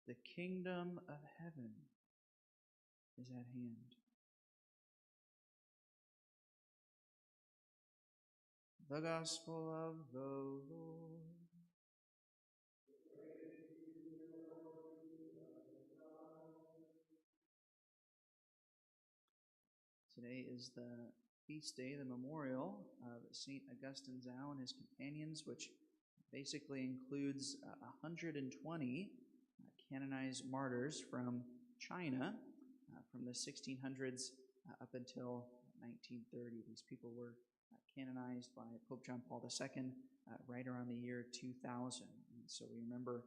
The kingdom of heaven is at hand. The Gospel of the Lord. Today is the feast day, the memorial of St. Augustine Zhao and his companions, which basically includes 120 canonized martyrs from China from the 1600s up until 1930. These people were canonized by Pope John Paul II right around the year 2000. And so we remember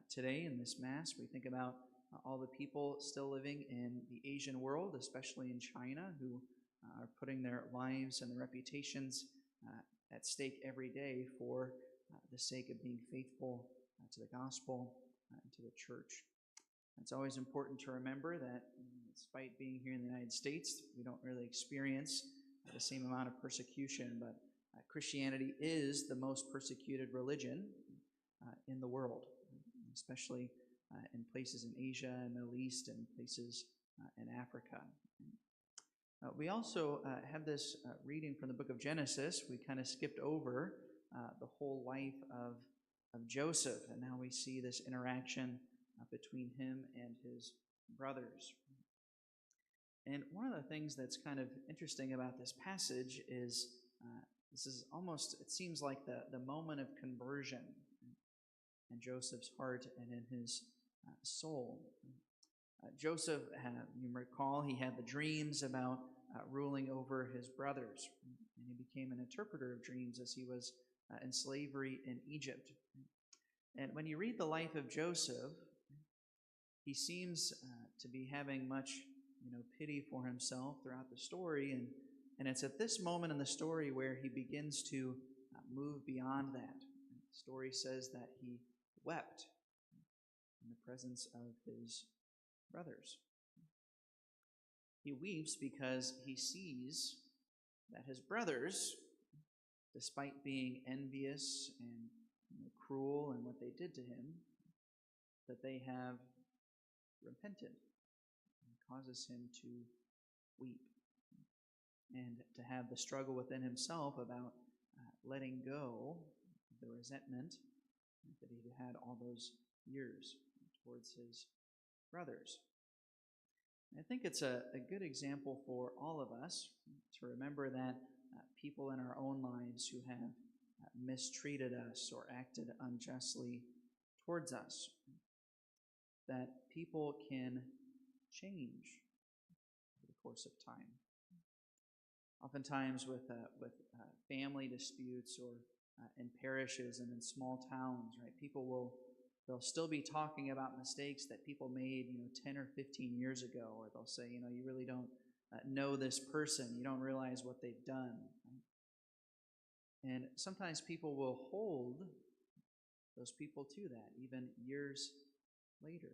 today in this Mass, we think about all the people still living in the Asian world, especially in China, who are putting their lives and their reputations at stake every day for the sake of being faithful to the gospel and to the church. It's always important to remember that despite being here in the United States, we don't really experience the same amount of persecution, but Christianity is the most persecuted religion in the world, especially in places in Asia and Middle East and places in Africa. We also have this reading from the book of Genesis. We kind of skipped over the whole life of Joseph, and now we see this interaction between him and his brothers. And one of the things that's kind of interesting about this passage is this is almost, it seems like the moment of conversion in Joseph's heart and in his soul. Joseph, you recall, he had the dreams about ruling over his brothers, and he became an interpreter of dreams as he was in slavery in Egypt. And when you read the life of Joseph, he seems to be having much, pity for himself throughout the story, and it's at this moment in the story where he begins to move beyond that. The story says that he wept in the presence of his brothers. He weeps because he sees that his brothers, despite being envious and cruel in what they did to him, that they have repented. It causes him to weep and to have the struggle within himself about letting go of the resentment that he had all those years towards his brothers. I think it's a good example for all of us to remember that people in our own lives who have mistreated us or acted unjustly towards us, that people can change over the course of time. Oftentimes with family disputes or in parishes and in small towns, right? They'll still be talking about mistakes that people made, 10 or 15 years ago, or they'll say, you really don't know this person, you don't realize what they've done. Right? And sometimes people will hold those people to that, even years later.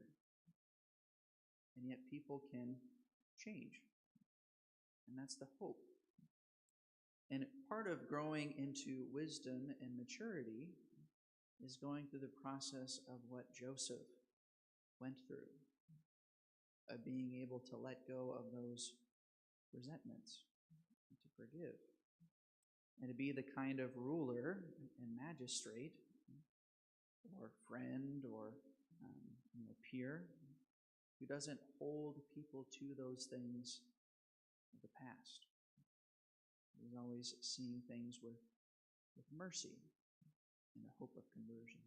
And yet people can change. And that's the hope. And part of growing into wisdom and maturity is going through the process of what Joseph went through, of being able to let go of those resentments, and to forgive, and to be the kind of ruler and magistrate or friend or peer who doesn't hold people to those things of the past. He's always seeing things with mercy and a hope of conversion.